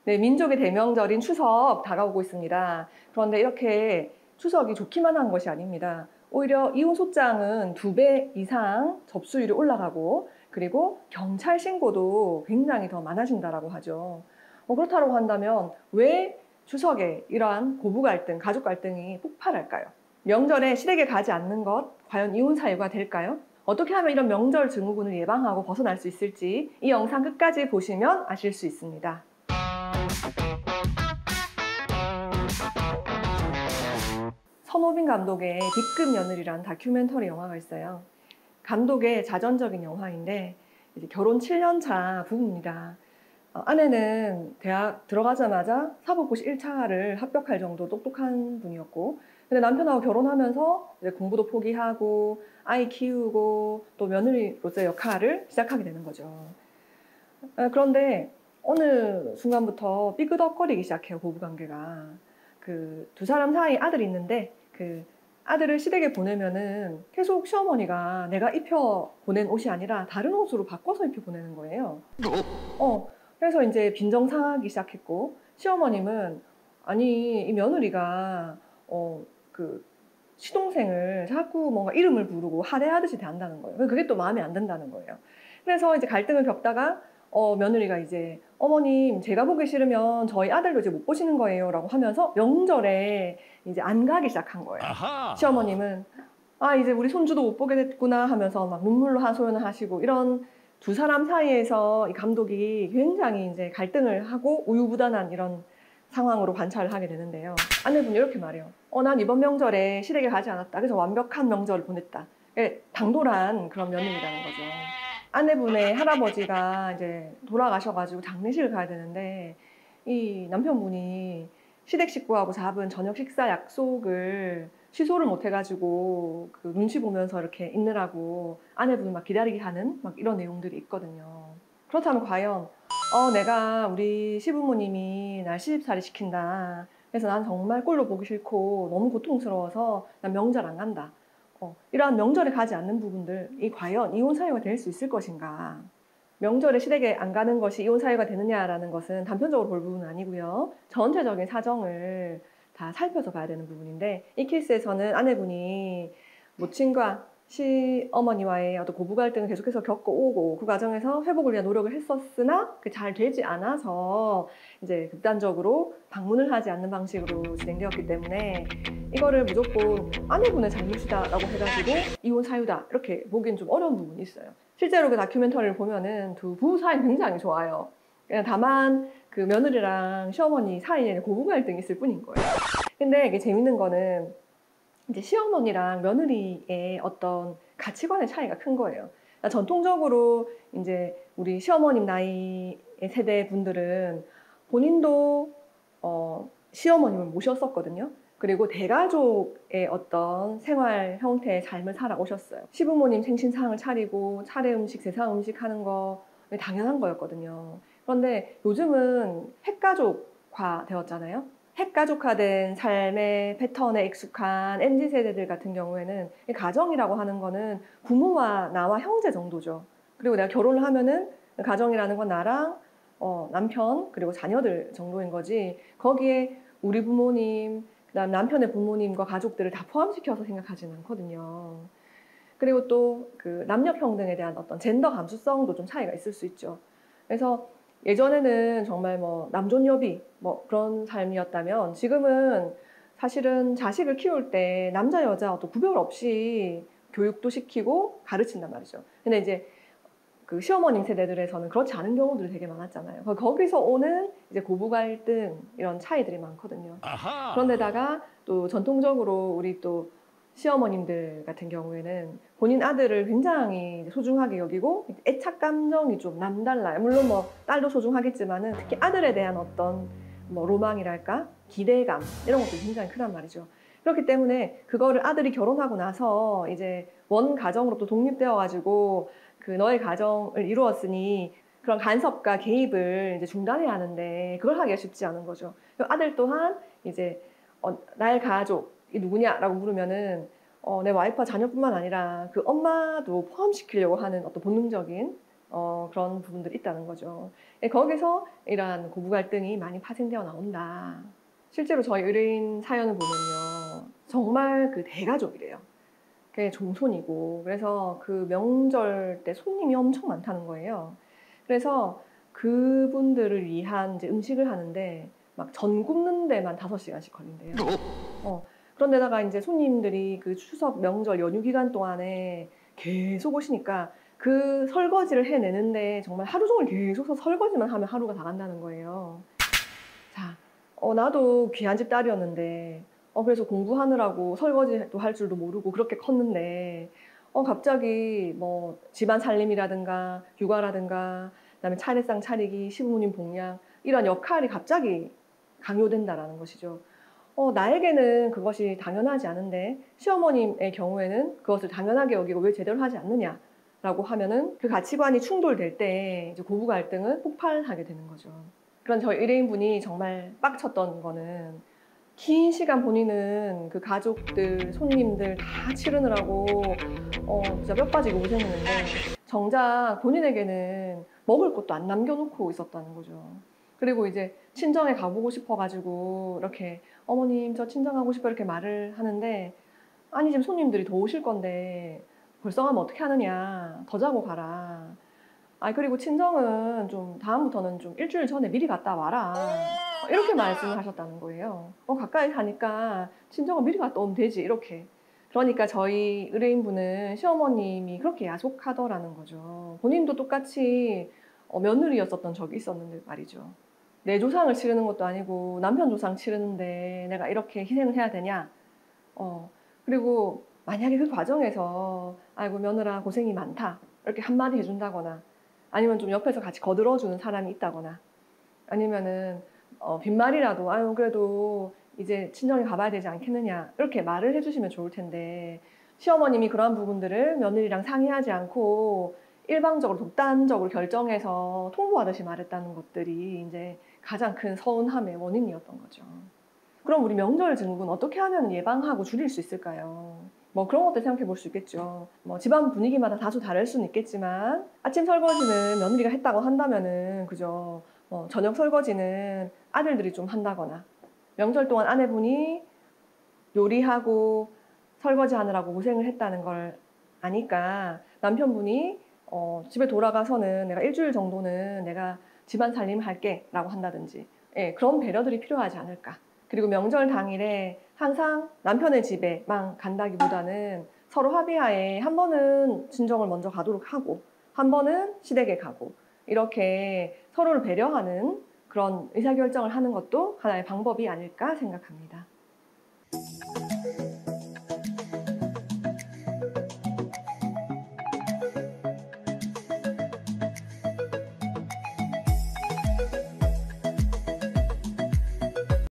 네, 민족의 대명절인 추석 다가오고 있습니다. 그런데 이렇게 추석이 좋기만 한 것이 아닙니다. 오히려 이혼 소장은 2배 이상 접수율이 올라가고 그리고 경찰 신고도 굉장히 더 많아진다라고 하죠. 그렇다고 한다면 왜 추석에 이러한 고부 갈등, 가족 갈등이 폭발할까요? 명절에 시댁에 가지 않는 것 과연 이혼 사유가 될까요? 어떻게 하면 이런 명절 증후군을 예방하고 벗어날 수 있을지 이 영상 끝까지 보시면 아실 수 있습니다. 선호빈 감독의 B급 며느리라는 다큐멘터리 영화가 있어요. 감독의 자전적인 영화인데 이제 결혼 7년 차 부부입니다. 아내는 대학 들어가자마자 사법고시 1차를 합격할 정도 똑똑한 분이었고, 근데 남편하고 결혼하면서 이제 공부도 포기하고 아이 키우고 또 며느리로서의 역할을 시작하게 되는 거죠. 그런데 어느 순간부터 삐그덕거리기 시작해요, 부부관계가. 그 두 사람 사이에 아들이 있는데 그 아들을 시댁에 보내면은 계속 시어머니가 내가 입혀 보낸 옷이 아니라 다른 옷으로 바꿔서 입혀 보내는 거예요. 그래서 이제 빈정상하기 시작했고, 시어머님은 아니 이 며느리가 그 시동생을 자꾸 뭔가 이름을 부르고 하대하듯이 대한다는 거예요. 그게 또 마음에 안 든다는 거예요. 그래서 이제 갈등을 겪다가 며느리가 이제 어머님 제가 보기 싫으면 저희 아들도 이제 못 보시는 거예요 라고 하면서 명절에 이제 안 가기 시작한 거예요. 아하. 시어머님은 아 이제 우리 손주도 못 보게 됐구나 하면서 막 눈물로 하소연을 하시고, 이런 두 사람 사이에서 이 감독이 굉장히 이제 갈등을 하고 우유부단한 이런 상황으로 관찰을 하게 되는데요. 아내분이 이렇게 말해요. 난 이번 명절에 시댁에 가지 않았다. 그래서 완벽한 명절을 보냈다. 당돌한 그런 며느리라는 거죠. 아내분의 할아버지가 이제 돌아가셔가지고 장례식을 가야 되는데 이 남편분이 시댁 식구하고 잡은 저녁 식사 약속을 취소를 못 해가지고 그 눈치 보면서 이렇게 있느라고 아내분을 막 기다리게 하는 막 이런 내용들이 있거든요. 그렇다면 과연 내가 우리 시부모님이 날 시집살이 시킨다. 그래서 난 정말 꼴로 보기 싫고 너무 고통스러워서 난 명절 안 간다. 이러한 명절에 가지 않는 부분들이 과연 이혼 사유가 될 수 있을 것인가. 명절에 시댁에 안 가는 것이 이혼 사유가 되느냐라는 것은 단편적으로 볼 부분은 아니고요. 전체적인 사정을 다 살펴서 봐야 되는 부분인데, 이 케이스에서는 아내분이 모친과 시어머니와의 어떤 고부 갈등을 계속해서 겪어오고 그 과정에서 회복을 위한 노력을 했었으나 그게 잘 되지 않아서 이제 극단적으로 방문을 하지 않는 방식으로 진행되었기 때문에 이거를 무조건 아내분의 잘못이다라고 해가지고 이혼 사유다 이렇게 보기엔 좀 어려운 부분이 있어요. 실제로 그 다큐멘터리를 보면은 두 부부 사이는 굉장히 좋아요. 다만 그 며느리랑 시어머니 사이에 고부 갈등이 있을 뿐인 거예요. 근데 이게 재밌는 거는 이제 시어머니랑 며느리의 어떤 가치관의 차이가 큰 거예요. 그러니까 전통적으로 이제 우리 시어머님 나이의 세대 분들은 본인도 시어머님을 모셨었거든요. 그리고 대가족의 어떤 생활 형태의 삶을 살아오셨어요. 시부모님 생신상을 차리고 차례 음식, 제사 음식 하는 거 당연한 거였거든요. 그런데 요즘은 핵가족화 되었잖아요. 핵가족화된 삶의 패턴에 익숙한 MZ세대들 같은 경우에는 가정이라고 하는 거는 부모와 나와 형제 정도죠. 그리고 내가 결혼을 하면은 가정이라는 건 나랑 남편 그리고 자녀들 정도인 거지, 거기에 우리 부모님, 그다음 남편의 부모님과 가족들을 다 포함시켜서 생각하지는 않거든요. 그리고 또 그 남녀 평등에 대한 어떤 젠더 감수성도 좀 차이가 있을 수 있죠. 그래서 예전에는 정말 뭐 남존여비 뭐 그런 삶이었다면 지금은 사실은 자식을 키울 때 남자 여자 어떤 구별 없이 교육도 시키고 가르친단 말이죠. 근데 이제 그 시어머님 세대들에서는 그렇지 않은 경우들이 되게 많았잖아요. 거기서 오는 이제 고부 갈등 이런 차이들이 많거든요. 아하. 그런데다가 또 전통적으로 우리 또 시어머님들 같은 경우에는 본인 아들을 굉장히 소중하게 여기고 애착 감정이 좀 남달라요. 물론 뭐 딸도 소중하겠지만은 특히 아들에 대한 어떤 뭐 로망이랄까 기대감 이런 것도 굉장히 크단 말이죠. 그렇기 때문에 그거를 아들이 결혼하고 나서 이제 원 가정으로 또 독립되어 가지고 그 너의 가정을 이루었으니 그런 간섭과 개입을 이제 중단해야 하는데 그걸 하기가 쉽지 않은 거죠. 아들 또한 이제 나의 가족이 누구냐라고 물으면은 내 와이프와 자녀뿐만 아니라 그 엄마도 포함시키려고 하는 어떤 본능적인 그런 부분들이 있다는 거죠. 거기서 이러한 고부 갈등이 많이 파생되어 나온다. 실제로 저희 의뢰인 사연을 보면요. 정말 그 대가족이래요. 그게 종손이고 그래서 그 명절 때 손님이 엄청 많다는 거예요. 그래서 그분들을 위한 이제 음식을 하는데 막 전 굽는 데만 5시간씩 걸린대요. 그런데다가 이제 손님들이 그 추석 명절 연휴 기간 동안에 계속 오시니까 그 설거지를 해내는데 정말 하루 종일 계속 설거지만 하면 하루가 다 간다는 거예요. 자, 나도 귀한 집 딸이었는데 그래서 공부하느라고 설거지도 할 줄도 모르고 그렇게 컸는데 갑자기 뭐 집안 살림이라든가 육아라든가 그다음에 차례상 차리기, 시부모님 봉양 이런 역할이 갑자기 강요된다라는 것이죠. 나에게는 그것이 당연하지 않은데 시어머님의 경우에는 그것을 당연하게 여기고 왜 제대로 하지 않느냐라고 하면은 그 가치관이 충돌될 때 이제 고부 갈등은 폭발하게 되는 거죠. 그런 저희 의뢰인분이 정말 빡쳤던 거는 긴 시간 본인은 그 가족들, 손님들 다 치르느라고 진짜 뼈 빠지게 고생했는데 정작 본인에게는 먹을 것도 안 남겨놓고 있었다는 거죠. 그리고 이제 친정에 가보고 싶어가지고 이렇게 어머님 저 친정 가고 싶어 이렇게 말을 하는데 아니 지금 손님들이 더 오실 건데 벌써 가면 어떻게 하느냐 더 자고 가라. 그리고 친정은 좀 다음부터는 좀 일주일 전에 미리 갔다 와라. 이렇게 말씀을 하셨다는 거예요. 가까이 사니까 친정은 미리 갔다 오면 되지 이렇게. 그러니까 저희 의뢰인분은 시어머님이 그렇게 야속하더라는 거죠. 본인도 똑같이 며느리였었던 적이 있었는데 말이죠. 내 조상을 치르는 것도 아니고 남편 조상 치르는데 내가 이렇게 희생을 해야 되냐. 그리고 만약에 그 과정에서 아이고 며느라 고생이 많다 이렇게 한마디 해준다거나 아니면 좀 옆에서 같이 거들어주는 사람이 있다거나 아니면은 빈말이라도 아유 그래도 이제 친정에 가봐야 되지 않겠느냐 이렇게 말을 해주시면 좋을 텐데 시어머님이 그러한 부분들을 며느리랑 상의하지 않고 일방적으로 독단적으로 결정해서 통보하듯이 말했다는 것들이 이제 가장 큰 서운함의 원인이었던 거죠. 그럼 우리 명절 증후군 어떻게 하면 예방하고 줄일 수 있을까요? 뭐 그런 것들 생각해 볼 수 있겠죠. 뭐 집안 분위기마다 다소 다를 수는 있겠지만 아침 설거지는 며느리가 했다고 한다면은 그죠. 저녁 설거지는 아들들이 좀 한다거나 명절 동안 아내분이 요리하고 설거지 하느라고 고생을 했다는 걸 아니까 남편분이 집에 돌아가서는 내가 일주일 정도는 내가 집안 살림을 할게 라고 한다든지 그런 배려들이 필요하지 않을까. 그리고 명절 당일에 항상 남편의 집에만 간다기보다는 서로 합의하에 한 번은 친정을 먼저 가도록 하고 한 번은 시댁에 가고 이렇게 서로를 배려하는 그런 의사결정을 하는 것도 하나의 방법이 아닐까 생각합니다.